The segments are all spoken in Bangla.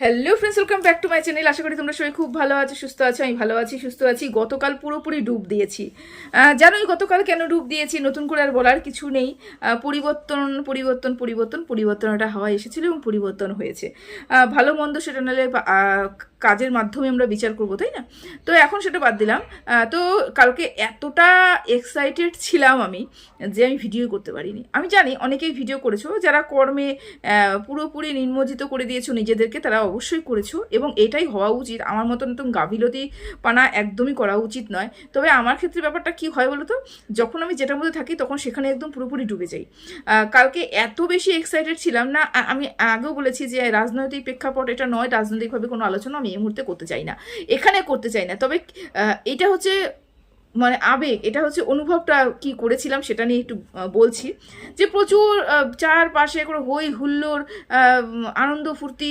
Hello friends, welcome back to my channel. আশা করি তোমরা সবাই খুব ভালো আছো, সুস্থ আছো। আমি ভালো আছি, সুস্থ আছি। গতকাল পুরোপুরি ডুব দিয়েছি। জানোই গতকাল কেন ডুব দিয়েছি, নতুন করে আর বলার কিছু নেই। পরিবর্তন পরিবর্তন পরিবর্তন পরিবর্তন একটা হাওয়া এসেছিলো এবং পরিবর্তন হয়েছে। ভালো মন্দ সেটা নাহলে কাজের মাধ্যমে আমরা বিচার করবো, তাই না? তো এখন সেটা বাদ দিলাম। তো কালকে এতটা এক্সাইটেড ছিলাম আমি যে আমি ভিডিও করতে পারিনি। আমি জানি অনেকেই ভিডিও করেছো, যারা কর্মে পুরোপুরি নির্মজ্জিত করে দিয়েছো নিজেদেরকে, তারা অবশ্যই করেছো এবং এটাই হওয়া উচিত। আমার মতন তো গাফিলতি পানা একদমই করা উচিত নয়। তবে আমার ক্ষেত্রে ব্যাপারটা কি হয় বলো তো, যখন আমি যেটার মধ্যে থাকি তখন সেখানে একদম পুরোপুরি ডুবে যাই। কালকে এত বেশি এক্সাইটেড ছিলাম না। আমি আগেও বলেছি যে রাজনৈতিক প্রেক্ষাপট এটা নয়, রাজনৈতিকভাবে কোনো আলোচনা আমি এই মুহূর্তে করতে চাই না, এখানে করতে চাই না। তবে এটা হচ্ছে মানে আবেগ, এটা হচ্ছে অনুভবটা কি করেছিলাম সেটা নিয়ে একটু বলছি। যে প্রচুর চারপাশে করে হই হুল্লোড়, আনন্দ ফুর্তি,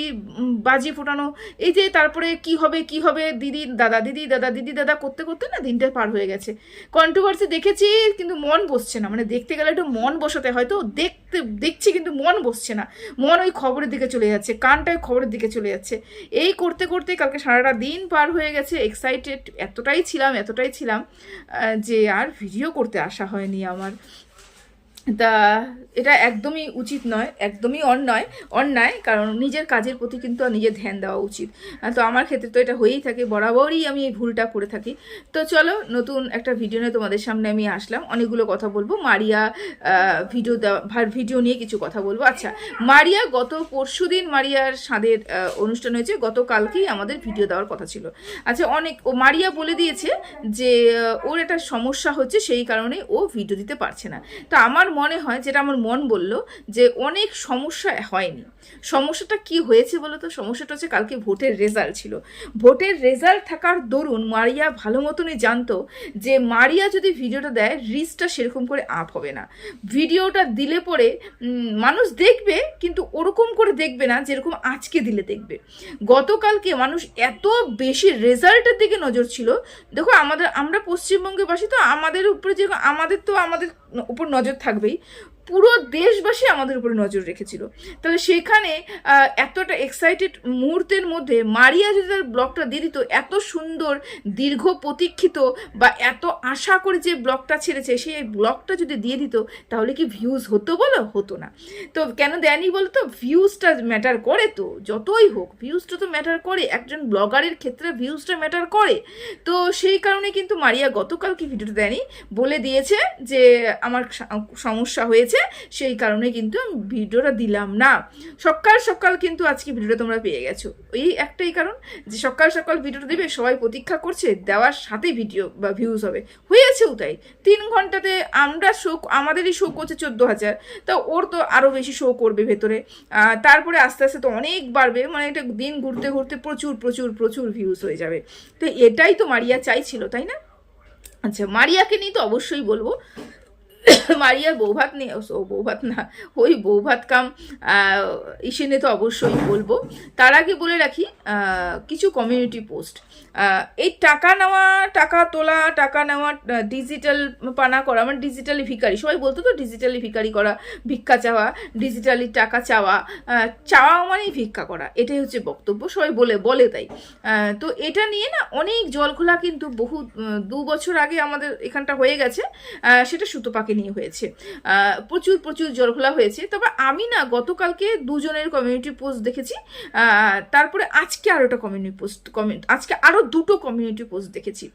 বাজি ফোটানো, এই যে তারপরে কি হবে কি হবে, দিদি দাদা দিদি দাদা দিদি দাদা করতে করতে না দিনটা পার হয়ে গেছে। কন্ট্রোভার্সি দেখেছি কিন্তু মন বসছে না, মানে দেখতে গেলে একটু মন বসাতে হয়তো দেখছি কিন্তু মন বসছে না। মন ওই খবরের দিকে চলে যাচ্ছে, কানটা ওই খবরের দিকে চলে যাচ্ছে। এই করতে করতে কালকে সারাটা দিন পার হয়ে গেছে। এক্সাইটেড এতটাই ছিলাম যে আর ভিডিও করতে আসা হয়নি আমার। তা এটা একদমই উচিত নয়, একদমই অন্যায়, কারণ নিজের কাজের প্রতি কিন্তু নিজের ধ্যান দেওয়া উচিত। তো আমার ক্ষেত্রে তো এটা হয়েই থাকে, বরাবরই আমি এই ভুলটা করে থাকি। তো চলো, নতুন একটা ভিডিও নিয়ে তোমাদের সামনে আমি আসলাম। অনেকগুলো কথা বলবো, মারিয়া ভিডিও নিয়ে কিছু কথা বলবো। আচ্ছা, মারিয়া গত পরশুদিন মারিয়ার স্বাদের অনুষ্ঠান হয়েছে, গতকালকেই আমাদের ভিডিও দেওয়ার কথা ছিল। আচ্ছা, মারিয়া বলে দিয়েছে যে ওর একটা সমস্যা হচ্ছে, সেই কারণে ও ভিডিও দিতে পারছে না। তো আমার মনে হয়, যেটা আমার মন বলল, যে অনেক সমস্যা হয়নি। সমস্যাটা কি হয়েছে বলো তো? সমস্যাটা হচ্ছে কালকে ভোটের রেজাল্ট ছিল। ভোটের রেজাল্ট থাকার দরুন মারিয়া ভালো মতনই জানতো যে মারিয়া যদি ভিডিওটা দেয় রিচটা সেরকম করে আপ হবে না। ভিডিওটা দিলে পরে মানুষ দেখবে, কিন্তু ওরকম করে দেখবে না যেরকম আজকে দিলে দেখবে। গতকালকে মানুষ এত বেশি রেজাল্টের দিকে নজর ছিল। দেখো, আমরা পশ্চিমবঙ্গে বাসী, তো আমাদের উপরে যে আমাদের উপর নজর থাকবেই। পুরো দেশবাসী আমাদের উপরে নজর রেখেছিল। তাহলে সেখানে এতটা এক্সাইটেড মুহূর্তের মধ্যে মারিয়া যদি তার ব্লগটা দিয়ে দিত, এত সুন্দর দীর্ঘ প্রতীক্ষিত বা এত আশা করে যে ব্লগটা ছেড়েছে, সেই ব্লগটা যদি দিয়ে দিত, তাহলে কি ভিউজ হতো বলো? হতো না। তো কেন দেয়নি বলো তো? ভিউজটা ম্যাটার করে, তো যতই হোক ভিউজটা তো ম্যাটার করে, একজন ব্লগারের ক্ষেত্রে ভিউজটা ম্যাটার করে। তো সেই কারণে কিন্তু মারিয়া গতকালকে ভিডিওটা দেয়নি, বলে দিয়েছে যে আমার সমস্যা হয়েছে, সেই কারণে কিন্তু আমি ভিডিওটা দিলাম না। সকাল সকাল কিন্তু আজকে ভিডিওটা তোমরা পেয়ে গেছো। এই একটাই কারণ, যে সকাল সকাল ভিডিওটা দিবে, সবাই প্রতীক্ষা করছে, দেওয়ার সাথে ভিডিও বা ভিউজ হবে। হয়েছেও তাই। 3 ঘন্টাতে আমাদেরই শো করছে 14,000, তা ওর তো আরও বেশি শো করবে ভেতরে। তারপরে আস্তে আস্তে তো অনেক বাড়বে, মানে এটা দিন ঘুরতে ঘুরতে প্রচুর প্রচুর প্রচুর ভিউজ হয়ে যাবে। তো এটাই তো মারিয়া চাইছিল, তাই না? আচ্ছা, মারিয়াকে নিয়ে তো অবশ্যই বলবো। মারিয়ার বৌভাত নিয়ে, বৌভাত না, ওই বৌভাত কাম ইসে নিয়ে তো অবশ্যই বলবো। তার আগে বলে রাখি কিছু কমিউনিটি পোস্ট, এই টাকা নেওয়া, টাকা তোলা, টাকা নেওয়া, ডিজিটাল পানা করা, মানে ডিজিটালি ভিখারি, সবাই বলতো তো ডিজিটালি ভিখারি করা, ভিক্ষা চাওয়া, ডিজিটালি টাকা চাওয়া, চাওয়া মানেই ভিক্ষা করা, এটাই হচ্ছে বক্তব্য, সবাই বলে তাই। তো এটা নিয়ে না অনেক জলঘোলা কিন্তু 2 বছর আগে আমাদের এখানটা হয়ে গেছে। সেটা সুতোপাকে নিয়ে হয়েছে, প্রচুর প্রচুর জলঘোলা হয়েছে। তবে আমি না গতকালকে 2 জনের কমিউনিটি পোস্ট দেখেছি, তারপরে আজকে আরও একটা আজকে আরও 2টো কমিউনিটি পোস্ট দেখেছি।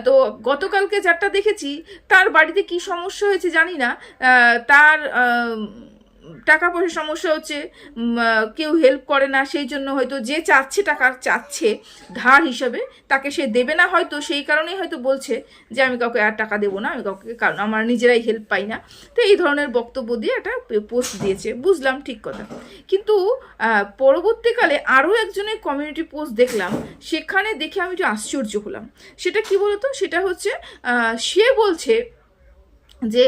তো গতকালকে যারটা দেখেছি, তার বাড়িতে কি সমস্যা হয়েছে জানি না, তার টাকা পয়সার সমস্যা হচ্ছে, কেউ হেল্প করে না, সেই জন্য হয়তো যে টাকা চাচ্ছে ধার হিসাবে, তাকে সে দেবে না হয়তো, সেই কারণেই হয়তো বলছে যে আমি কাউকে আর টাকা দেবো না, আমি কাউকে, কারণ আমার নিজেরাই হেল্প পাই না। তো এই ধরনের বক্তব্য দিয়ে একটা পোস্ট দিয়েছে, বুঝলাম, ঠিক কথা। কিন্তু পরবর্তীকালে আরও একজনের কমিউনিটি পোস্ট দেখলাম, সেখানে দেখে আমি একটু আশ্চর্য হলাম। সেটা কি বলতো? সেটা হচ্ছে সে বলছে যে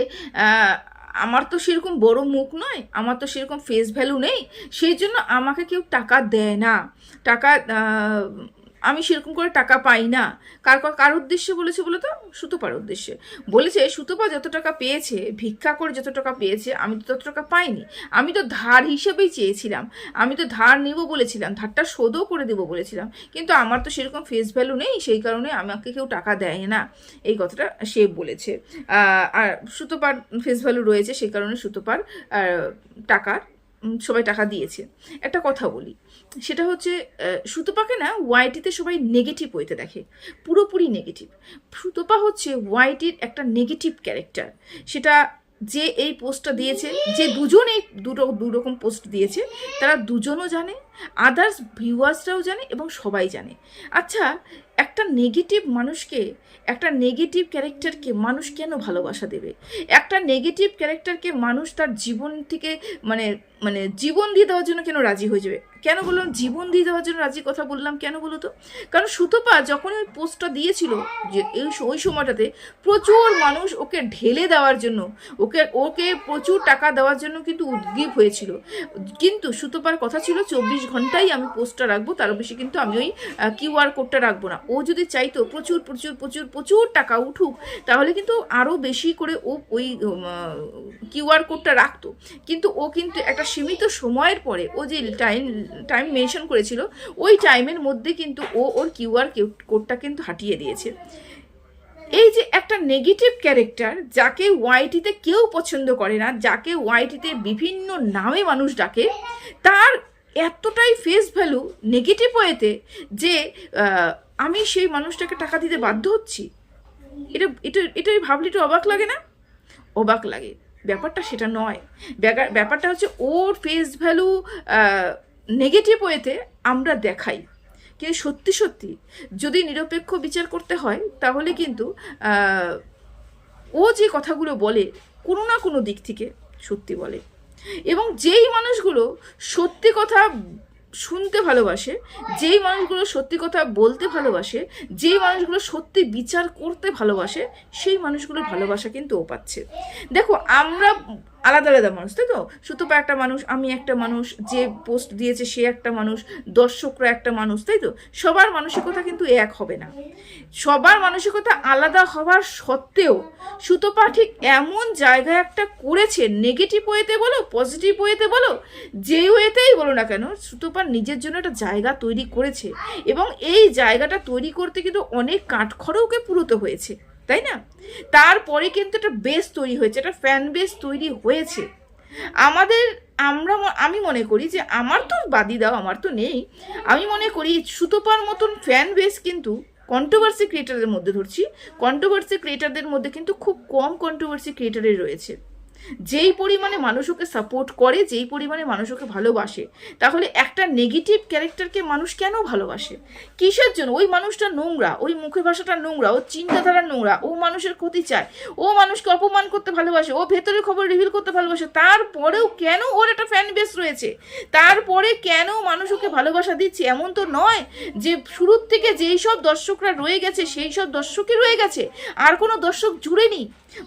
আমার তো সেরকম বড় মুখ নয়, আমার তো সেরকম ফেস ভ্যালু নেই, সেই জন্য আমাকে কেউ টাকা দেয় না, টাকা আমি সেরকম করে টাকা পাই না। কার উদ্দেশ্যে বলেছে বলো তো? সুতোপার উদ্দেশ্যে বলেছে। সুতোপা যত টাকা পেয়েছে, ভিক্ষা করে যত টাকা পেয়েছে, আমি তো তত টাকা পাইনি। আমি তো ধার হিসেবেই চেয়েছিলাম, আমি তো ধার নিব বলেছিলাম, ধারটা শোধও করে দেবো বলেছিলাম, কিন্তু আমার তো সেরকম ফেস ভ্যালু নেই, সেই কারণে আমাকে কেউ টাকা দেয় না, এই কথাটা সে বলেছে। আর সুতোপার ফেস ভ্যালু রয়েছে, সেই কারণে সুতোপার টাকার সবাই টাকা দিয়েছে। একটা কথা বলি, সেটা হচ্ছে সুতোপাকে না ওয়াইটিতে সবাই নেগেটিভ ওয়েতে দেখে, পুরোপুরি নেগেটিভ। সুতোপা হচ্ছে ওয়াইটির একটা নেগেটিভ ক্যারেক্টার। সেটা যে এই পোস্টটা দিয়েছে, যে দুজন এই দুরকম পোস্ট দিয়েছে, তারা দুজনও জানে, আদার্স ভিউয়ার্সরাও জানে এবং সবাই জানে। আচ্ছা, একটা নেগেটিভ মানুষকে, একটা নেগেটিভ ক্যারেক্টারকে মানুষ কেন ভালোবাসা দেবে? একটা নেগেটিভ ক্যারেক্টারকে মানুষ তার জীবন থেকে মানে মানে জীবন দিয়ে দেওয়ার জন্য কেন রাজি হয়ে যাবে? কেন বললাম জীবন দিয়ে দেওয়ার জন্য রাজি কথা বললাম, কেন বলো তো? কারণ সুতোপা যখন ওই পোস্টটা দিয়েছিল, যে ওই সময়টাতে প্রচুর মানুষ ওকে ঢেলে দেওয়ার জন্য, ওকে প্রচুর টাকা দেওয়ার জন্য কিন্তু উদ্গ্রীব হয়েছিল। কিন্তু সুতোপার কথা ছিল 24 ঘন্টাই আমি পোস্টটা রাখবো, তার বেশি কিন্তু আমি ওই কিউআর কোডটা রাখবো না। ও যদি চাইতো প্রচুর প্রচুর প্রচুর প্রচুর টাকা উঠুক, তাহলে কিন্তু আরও বেশি করে ও ওই কিউআর কোডটা রাখতো। কিন্তু ও কিন্তু একটা সীমিত সময়ের পরে, ও যে টাইম মেনশন করেছিল, ওই টাইমের মধ্যে কিন্তু ওর কিউআর কোডটা কিন্তু হাটিয়ে দিয়েছে। এই যে একটা নেগেটিভ ক্যারেক্টার, যাকে ওয়াইটিতে কেউ পছন্দ করে না, যাকে ওয়াইটিতে বিভিন্ন নামে মানুষ ডাকে, তার এতটাই ফেস ভ্যালু নেগেটিভ ওয়েতে যে আমি সেই মানুষটাকে টাকা দিতে বাধ্য হচ্ছি। এটাই ভাবলে একটু অবাক লাগে না? অবাক লাগে। ব্যাপারটা সেটা নয়। ব্যাপারটা হচ্ছে ওর ফেস ভ্যালু নেগেটিভ ওয়েতে আমরা দেখাই, কিন্তু সত্যি সত্যি যদি নিরপেক্ষ বিচার করতে হয়, তাহলে কিন্তু ও যে কথাগুলো বলে কোনো না কোনো দিক থেকে সত্যি বলে। এবং যেই মানুষগুলো সত্যি কথা শুনতে ভালোবাসে, যেই মানুষগুলো সত্যি কথা বলতে ভালোবাসে, যেই মানুষগুলো সত্যি বিচার করতে ভালোবাসে, সেই মানুষগুলোর ভালোবাসা কিন্তু ও পাচ্ছে। দেখো, আমরা আলাদা আলাদা মানুষ, তাই তো? সুতোপা একটা মানুষ, আমি একটা মানুষ, যে পোস্ট দিয়েছে সে একটা মানুষ, দর্শকরা একটা মানুষ, তাই তো? সবার মানসিকতা কিন্তু এক হবে না। সবার মানসিকতা আলাদা হওয়ার সত্ত্বেও সুতোপা ঠিক এমন জায়গায় একটা করেছে, নেগেটিভ ওয়েতে বলো, পজিটিভ ওয়েতে বলো, যে ওয়েতেই বলো না কেন, সুতোপা নিজের জন্য একটা জায়গা তৈরি করেছে। এবং এই জায়গাটা তৈরি করতে কিন্তু অনেক কাঠখড়ওকে পুরোতে হয়েছে, তাই না? তারপরে কিন্তু একটা বেস তৈরি হয়েছে, একটা ফ্যান বেস তৈরি হয়েছে। আমি মনে করি যে, আমার তো বাদি দাও, আমার তো নেই, আমি মনে করি সুতোপার মতন ফ্যান বেস কিন্তু কন্ট্রোভার্সি ক্রিয়েটারদের মধ্যে, ধরছি কন্ট্রোভার্সি ক্রিয়েটারদের মধ্যে কিন্তু খুব কম কন্ট্রোভার্সি ক্রিয়েটারই রয়েছে। যেই পরিমাণে মানুষ ওকে সাপোর্ট করে, যেই পরিমাণে মানুষ ওকে ভালোবাসে, তাহলে একটা নেগেটিভ ক্যারেক্টারকে মানুষ কেন ভালোবাসে? কিসের জন্য? ওই মানুষটা নোংরা, ওই মুখের ভাষাটা নোংরা, ও চিন্তাধারা নোংরা, ও মানুষের ক্ষতি চায়, ও মানুষকে অপমান করতে ভালোবাসে, ও ভেতরের খবর রিভিল করতে ভালোবাসে। তারপরেও কেন ওর একটা ফ্যান বেস রয়েছে? তারপরে কেন মানুষ ওকে ভালোবাসা দিচ্ছে? এমন তো নয় যে শুরুর থেকে যেই সব দর্শকরা রয়ে গেছে সেই সব দর্শকই রয়ে গেছে, আর কোনো দর্শক জুড়েনি,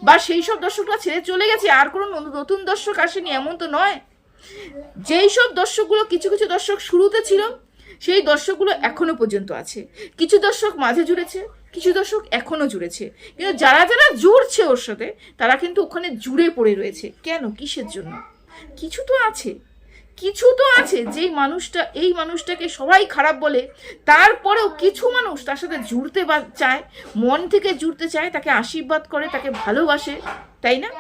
বা সেই সব দর্শকরা ছেড়ে চলে গেছে, আর কোনো নতুন দর্শক আসেনি, এমন তো নয়। যেই সব দর্শকগুলো, কিছু কিছু দর্শক শুরুতে ছিল, সেই দর্শকগুলো এখনো পর্যন্ত আছে। কিছু দর্শক মাঝে জুড়েছে, কিছু দর্শক এখনো জুড়েছে, কিন্তু যারা যারা জুড়ছে ওর সাথে, তারা কিন্তু ওখানে জুড়ে পড়ে রয়েছে। কেন? কিসের জন্য? কিছু তো আছে, কিছু তো আছে। যেই মানুষটা, এই মানুষটাকে সবাই খারাপ বলে, তারপরেও কিছু মানুষ তার সাথে জুড়তে চায়, মন থেকে জুড়তে চায়, তাকে আশীর্বাদ করে, তাকে ভালোবাসে, তাই না?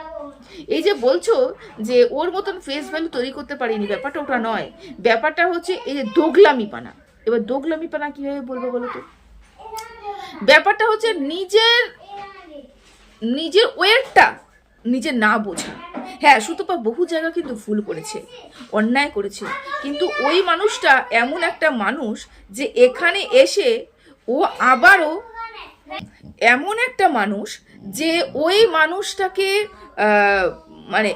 এই যে বলছো যে ওর মতন ফেস ভ্যালু তৈরি করতে পারিনি, ব্যাপারটা ওটা নয়। ব্যাপারটা হচ্ছে এই যে দোগলামি পানা। এবার দোগলামি পানা কিভাবে বলবো বলো তো? ব্যাপারটা হচ্ছে নিজের ওয়েটটা নিজে না বোঝা। হ্যাঁ, সুতপা বহু জায়গা কিন্তু ভুল করেছে, অন্যায় করেছে, কিন্তু ওই মানুষটা এমন একটা মানুষ যে এখানে এসে ও আবারও এমন একটা মানুষ যে ওই মানুষটাকে মানে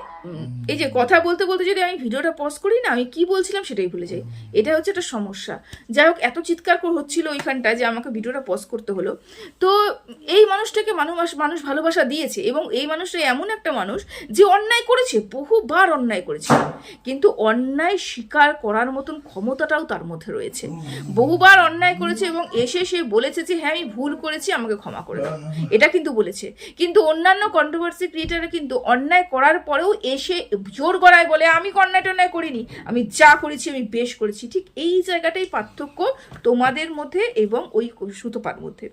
এই যে কথা বলতে বলতে যদি আমি ভিডিওটা পজ করি না, আমি কি বলছিলাম সেটাই ভুলে যাই। এটা হচ্ছে একটা সমস্যা। যাই হোক, এত চিৎকার হচ্ছিল ওইখানটায় যে আমাকে ভিডিওটা পজ করতে হলো। তো এই মানুষটাকে মানুষ ভালোবাসা দিয়েছে, এবং এই মানুষটা এমন একটা মানুষ যে অন্যায় করেছে, বহুবার অন্যায় করেছে, কিন্তু অন্যায় স্বীকার করার মতন ক্ষমতাটাও তার মধ্যে রয়েছে। বহুবার অন্যায় করেছে এবং এসে সে বলেছে যে হ্যাঁ আমি ভুল করেছি, আমাকে ক্ষমা করে দাও, এটা কিন্তু বলেছে। কিন্তু অন্যান্য কন্ট্রোভার্সি ক্রিয়েটাররা কিন্তু অন্যায় করার পরেও এসে জোর গলায় বলে আমি অন্যায় করিনি, আমি যা করেছি আমি বেশ করেছি। ঠিক এই জায়গাটাই পার্থক্য তোমাদের মধ্যে এবং ওই সুতপার মধ্যে।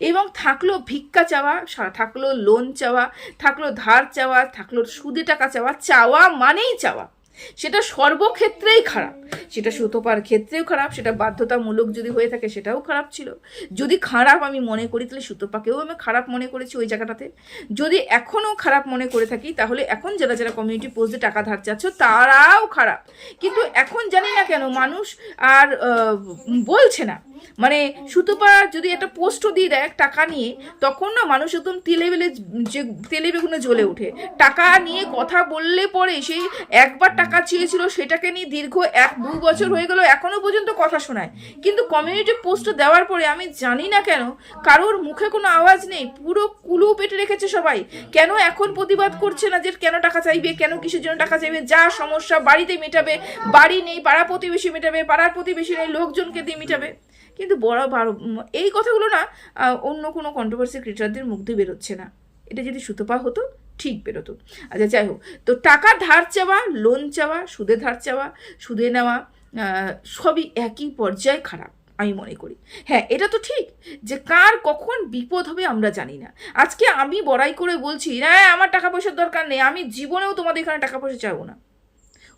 এবং থাকলো ভিক্ষা চাওয়া, থাকলো লোন চাওয়া, থাকলো ধার চাওয়া, থাকলো সুদে টাকা চাওয়া। চাওয়া মানেই চাওয়া, সেটা সর্বক্ষেত্রেই খারাপ। সেটা সুতপার ক্ষেত্রেও খারাপ, সেটা বাধ্যতামূলক যদি হয়ে থাকে সেটাও খারাপ ছিল। যদি খারাপ আমি মনে করি তাহলে সুতপাকেও আমি খারাপ মনে করেছি ওই জায়গাটাতে। যদি এখনও খারাপ মনে করে থাকি তাহলে এখন যারা কমিউনিটি পোস্টে টাকা ধার চাচ্ছ তারাও খারাপ। কিন্তু এখন জানি না কেন মানুষ আর বলছে না। মানে সুতপা যদি একটা পোস্টও দিয়ে দেয় টাকা নিয়ে, তখন না মানুষ একদম তেলে বেগুনে জ্বলে ওঠে। টাকা নিয়ে কথা বললে পরে সেই একবার টাকা চেয়েছিল সেটাকে নিয়ে দীর্ঘ 1-2 বছর হয়ে গেল, এখনো পর্যন্ত কথা শোনায়। কিন্তু কমিউনিটি পোস্ট দেওয়ার পরে আমি জানি না কেন কারোর মুখে কোনো আওয়াজ নেই, পুরো কুলু পেটে রেখেছে সবাই। কেন এখন প্রতিবাদ করছে না যে কেন টাকা চাইবে, কেন কিসের জন্য টাকা চাইবে? যা সমস্যা বাড়িতে মেটাবে, বাড়ি নেই পাড়া প্রতিবেশী মেটাবে, পাড়ার প্রতিবেশী নেই লোকজনকে দিয়ে মেটাবে। কিন্তু এই কথাগুলো না অন্য কোনো কন্ট্রোভার্সি ক্রিয়েটারদের মুখ দিয়ে বেরোচ্ছে না। এটা যদি সুতপা হতো ঠিক বেরোতো। আচ্ছা যাই হোক, তো টাকা ধার চাওয়া, লোন চাওয়া, সুদে ধার চাওয়া, সুদে নেওয়া সবই একই পর্যায়ে খারাপ আমি মনে করি। হ্যাঁ, এটা তো ঠিক যে কার কখন বিপদ হবে আমরা জানি না। আজকে আমি বড়াই করে বলছি না আমার টাকা পয়সার দরকার নেই, আমি জীবনেও তোমাদের এখানে টাকা পয়সা চাইবো না।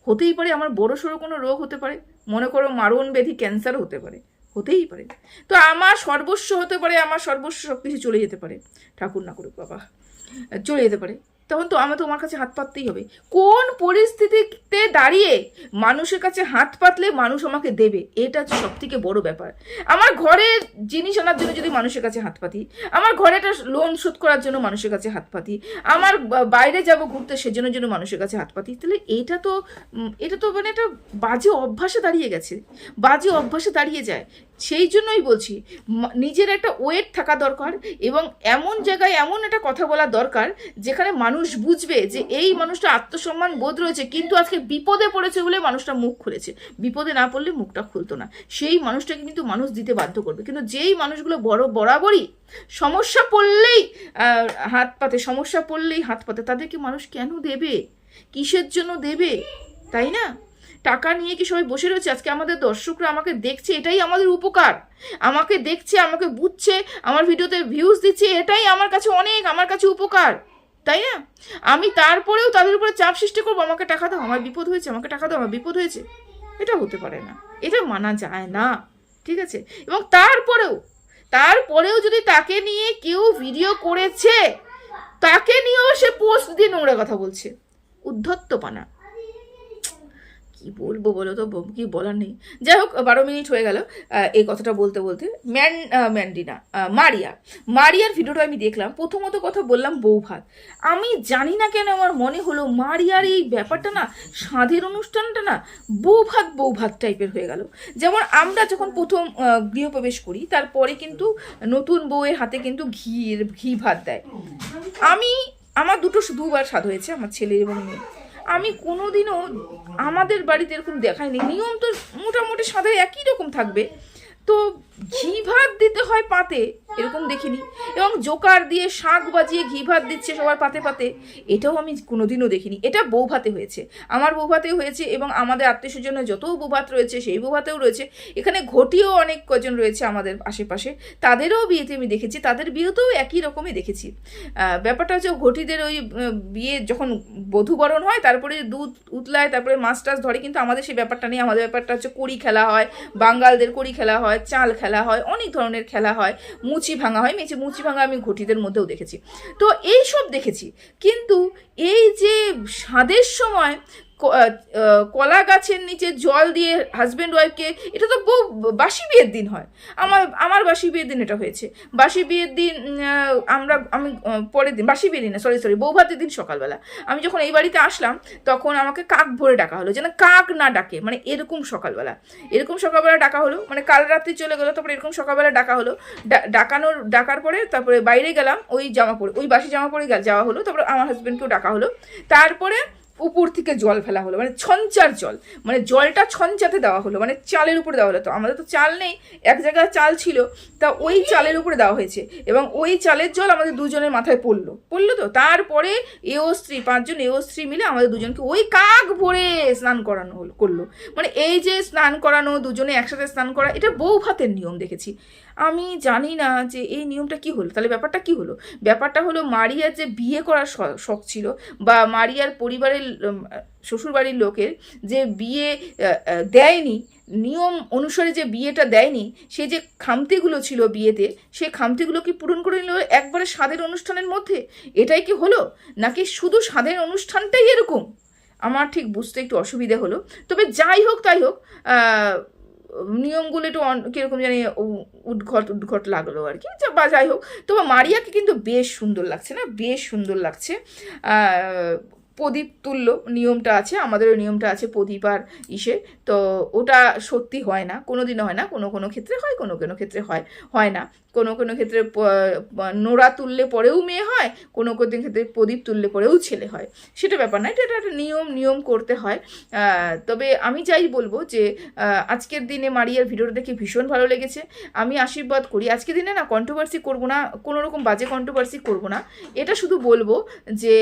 হতেই পারে আমার বড় সড়ো কোনো রোগ হতে পারে, মনে করো মারণ ব্যাধি ক্যান্সার হতে পারে, হতেই পারে। তো আমার সর্বস্ব হতে পারে, আমার সর্বস্ব সব কিছু চলে যেতে পারে, ঠাকুর না করুক বাবা, চলে যেতে পারে। তখন তো আমার তোমার কাছে হাত পাততেই হবে। কোন পরিস্থিতিতে দাঁড়িয়ে মানুষের কাছে হাত পাতলে মানুষ আমাকে দেবে, এটা হচ্ছে সব থেকে বড় ব্যাপার। আমার ঘরের জিনিস আনার জন্য যদি মানুষের কাছে হাত পাতি, আমার ঘরে একটা লোন শোধ করার জন্য মানুষের কাছে হাত পাতি, আমার বাইরে যাব ঘুরতে সেজন্য জন্য মানুষের কাছে হাত পাতি, তাহলে এটা তো মানে একটা বাজে অভ্যাসে দাঁড়িয়ে গেছে, বাজে অভ্যাসে দাঁড়িয়ে যায়। সেই জন্যই বলছি নিজের একটা ওয়েট থাকা দরকার, এবং এমন জায়গায় এমন একটা কথা বলা দরকার যেখানে মানুষ বুঝবে যে এই মানুষটা আত্মসম্মান বোধ রয়েছে, কিন্তু আজকে বিপদে পড়েছে বলে মানুষটা মুখ খুলেছে, বিপদে না পড়লে মুখটা খুলতো না। সেই মানুষটাকে কিন্তু মানুষ দিতে বাধ্য করবে। কিন্তু যেই মানুষগুলো বরাবরই সমস্যা পড়লেই হাত পাতে, তাদেরকে মানুষ কেন দেবে, কিসের জন্য দেবে? তাই না? টাকা নিয়ে কি সবাই বসে রয়েছে? আজকে আমাদের দর্শকরা আমাকে দেখছে, এটাই আমাদের উপকার। আমাকে দেখছে, আমাকে বুঝছে, আমার ভিডিওতে ভিউজ দিচ্ছে, এটাই আমার কাছে অনেক, আমার কাছে উপকার, তাই না? আমি তারপরেও তাদের উপরে চাপ সৃষ্টি করবো আমাকে টাকা দাও, আমার বিপদ হয়েছে, আমাকে টাকা দাও, আমার বিপদ হয়েছে। এটা হতে পারে না, এটা মানা যায় না, ঠিক আছে? এবং তারপরেও যদি তাকে নিয়ে কেউ ভিডিও করেছে, তাকে নিয়েও সে পোস্ট দিয়ে নোংরা কথা বলছে, উদ্ধত্তপানা। কি বলবো বলো তো, কি বলার নেই। যাই হোক, 12 মিনিট হয়ে গেল এই কথাটা বলতে বলতে। মারিয়ার ভিডিওটা আমি দেখলাম। প্রথমত কথা বললাম বউ ভাত। আমি জানি না কেন আমার মনে হলো মারিয়ার এই ব্যাপারটা না, স্বাদের অনুষ্ঠানটা না বউ ভাত টাইপের হয়ে গেল। যেমন আমরা যখন প্রথম গৃহপ্রবেশ করি তারপরে কিন্তু নতুন বউয়ের হাতে কিন্তু ঘি ভাত দেয়। আমার দুবার স্বাদ হয়েছে, আমার ছেলে এবং মেয়ে। আমি কোনোদিনও আমাদের বাড়িতে এরকম দেখাইনি। নিয়ম তো মোটামুটি সাদা একই রকম থাকবে, তো ঘি ভাত দিতে হয় পাতে, এরকম দেখিনি। এবং জোকার দিয়ে শাঁখ বাজিয়ে ঘি ভাত দিচ্ছে সবার পাতে পাতে, এটাও আমি কোনোদিনও দেখিনি। এটা বউ ভাতে হয়েছে, আমার বউ ভাতেও হয়েছে, এবং আমাদের আত্মীয় স্বজনের যত বউ ভাত রয়েছে সেই বউ ভাতেও রয়েছে। এখানে ঘটিও অনেক কজন রয়েছে আমাদের আশেপাশে, তাদেরও বিয়েতে আমি দেখেছি, তাদের বিয়েতেও একই রকমই দেখেছি। ব্যাপারটা হচ্ছে ঘটিদের ওই বিয়ে যখন বধূবরণ হয়, তারপরে দুধ উতলায়, তারপরে মাছ টাছ ধরে, কিন্তু আমাদের সেই ব্যাপারটা নেই। আমাদের ব্যাপারটা হচ্ছে কড়ি খেলা হয়, বাঙালদের কড়ি খেলা হয়, চাল খেলা হয়, অনেক ধরনের খেলা হয়, মুচি ভাঙা হয়। মুচি ভাঙা আমি ঘটিদের মধ্যেও দেখেছি। তো এই সব দেখেছি, কিন্তু এই যে স্বাদের সময় কলা গাছের নিচে জল দিয়ে হাজব্যান্ড ওয়াইফকে, এটা তো বাসি বিয়ের দিন হয়। আমার বাসি বিয়ের দিন এটা হয়েছে। বাসি বিয়ের দিন আমি পরের দিন, বাসি বিয়ের দিন না, সরি বৌভাতের দিন সকালবেলা আমি যখন এই বাড়িতে আসলাম তখন আমাকে কাক ভরে ডাকা হলো, যেন কাক না ডাকে, মানে এরকম সকালবেলা ডাকা হলো, মানে কাল রাত্রি চলে গেলো, তারপরে এরকম সকালবেলা ডাকা হলো। ডাকার পরে তারপরে বাইরে গেলাম, ওই বাসি জামা পরে যাওয়া হলো, তারপরে আমার হাজব্যান্ডকেও ডাকা হলো। তারপরে উপর থেকে জল ফেলা হলো, মানে ছঞ্চার জল, মানে জলটা ছঞ্চাতে দেওয়া হলো, মানে চালের উপরে দেওয়া হলো। তো আমাদের তো চাল নেই, এক জায়গায় চাল ছিল, তা ওই চালের উপরে দেওয়া হয়েছে এবং ওই চালের জল আমাদের দুজনের মাথায় পড়লো। তো তারপরে পাঁচজন স্ত্রী মিলে আমাদের দুজনকে ওই কাক ভরে স্নান করলো। মানে এই যে স্নান করানো, দুজনে একসাথে স্নান করা, এটা বউ ভাতের নিয়ম দেখেছি। আমি জানি না যে এই নিয়মটা কি হলো, তাহলে ব্যাপারটা কি হলো? ব্যাপারটা হলো মারিয়ার যে বিয়ে করার শখ ছিল, বা মারিয়ার পরিবারের শ্বশুরবাড়ির লোকের যে বিয়ে দেয়নি, নিয়ম অনুসারে যে বিয়েটা দেয়নি, সে যে খামতিগুলো ছিল বিয়েতে, সেই খামতিগুলো কি পূরণ করে নিল একবারে স্বাদের অনুষ্ঠানের মধ্যে? এটাই কি হলো, নাকি শুধু স্বাদের অনুষ্ঠানটাই এরকম? আমার ঠিক বুঝতে একটু অসুবিধা হলো। তবে যাই হোক তাই হোক, নিয়মগুলো একটু কীরকম জানি উদ্ঘট লাগলো আর কি, বা যাই হোক। তবে মারিয়াকে কিন্তু বেশ সুন্দর লাগছে, না বেশ সুন্দর লাগছে। প্রদীপ তুল্য নিয়মটা আছে, আমাদেরও নিয়মটা আছে প্রদীপ আর ইসে, তো ওটা সত্যি হয় না, কোনো দিনও হয় না, কোনো ক্ষেত্রে হয়, কোনো ক্ষেত্রে হয় না, কোনো ক্ষেত্রে নোড়া তুললে পরেও মেয়ে হয়, কোনো ক্ষেত্রে প্রদীপ তুললে পরেও ছেলে হয়, সেটা ব্যাপার না, এটা একটা নিয়ম করতে হয়। তবে আমি যাই বলবো যে আজকের দিনে মারিয়ার ভিডিওটা দেখে ভীষণ ভালো লেগেছে। আমি আশীর্বাদ করি আজকের দিনে না কন্ট্রোভার্সি করবো না, কোনো রকম বাজে কন্ট্রোভার্সি করবো না, এটা শুধু বলবো যে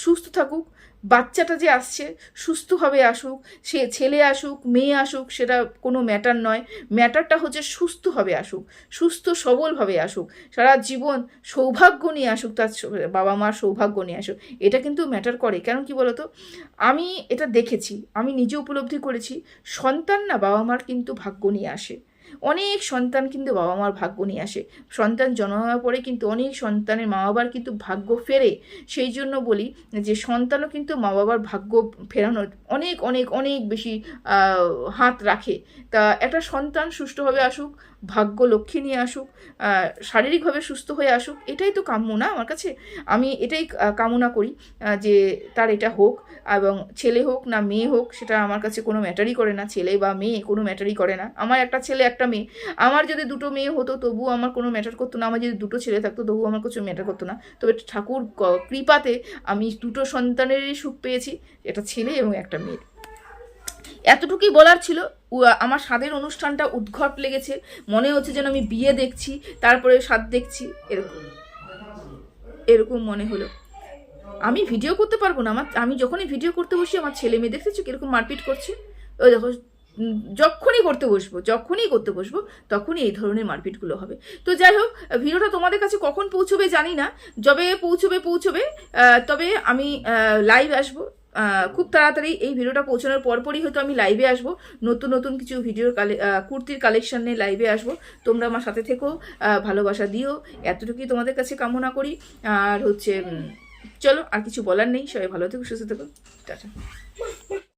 সুস্থ থাকুক, বাচ্চাটা যে আসছে সুস্থভাবে আসুক, সে ছেলে আসুক মেয়ে আসুক সেটা কোনো ম্যাটার নয়, ম্যাটারটা হচ্ছে সুস্থভাবে আসুক, সুস্থ সবলভাবে আসুক, সারা জীবন সৌভাগ্য নিয়ে আসুক, তার বাবা মার সৌভাগ্য নিয়ে আসুক, এটা কিন্তু ম্যাটার করে। কারণ কি বলতো, আমি এটা দেখেছি, আমি নিজে উপলব্ধি করেছি, সন্তান না বাবা মার কিন্তু ভাগ্য নিয়ে আসে, অনেক সন্তান কিন্তু বাবা মার ভাগ্য নিয়ে আসে, সন্তান জন্ম হওয়ার পরে কিন্তু অনেক সন্তানের মা বাবার কিন্তু ভাগ্য ফেরে। সেই জন্য বলি যে সন্তানও কিন্তু মা বাবার ভাগ্য ফেরানোর অনেক অনেক অনেক বেশি হাত রাখে। তা একটা সন্তান সুষ্ঠুভাবে আসুক, ভাগ্য লক্ষ্মী নিয়ে আসুক, শারীরিকভাবে সুস্থ হয়ে আসুক, এটাই তো কাম্য না আমার কাছে। আমি এটাই কামনা করি যে তার এটা হোক, এবং ছেলে হোক না মেয়ে হোক সেটা আমার কাছে কোনো ম্যাটারই করে না, ছেলে বা মেয়ে কোনো ম্যাটারই করে না। আমার একটা ছেলে একটা মেয়ে, আমার যদি দুটো মেয়ে হতো তবুও আমার কোনো ম্যাটার করতো না, আমার যদি দুটো ছেলে থাকতো তবুও আমার কিছু ম্যাটার করতো না। তবে ঠাকুর কৃপাতে আমি দুটো সন্তানেরই সুখ পেয়েছি, একটা ছেলে এবং একটা মেয়ে। এতটুকুই বলার ছিল। আমার স্বাদের অনুষ্ঠানটা উদ্ঘট লেগেছে, মনে হচ্ছে যেন আমি বিয়ে দেখছি তারপরে স্বাদ দেখছি, এরকম মনে হলো। আমি ভিডিও করতে পারবো না, আমি যখনই ভিডিও করতে বসি আমার ছেলে মেয়ে দেখতেছি কিরকম মারপিট করছে, ওই দেখো যখনই করতে বসবো তখনই এই ধরনের মারপিটগুলো হবে। তো যাই হোক, ভিডিওটা তোমাদের কাছে কখন পৌঁছবে জানি না, যবে পৌঁছবে, তবে আমি লাইভ আসবো খুব তাড়াতাড়ি। এই ভিডিওটা পৌঁছানোর পরপরই হয়তো আমি লাইভে আসবো, নতুন কিছু ভিডিওর কুর্তির কালেকশন নিয়ে লাইভে আসবো। তোমরা আমার সাথে থেকো, ভালোবাসা দিও, এতটুকুই তোমাদের কাছে কামনা করি। আর হচ্ছে চলো, আর কিছু বলার নেই, সবাই ভালো থেকো, সুস্থ থেকো, টাটা।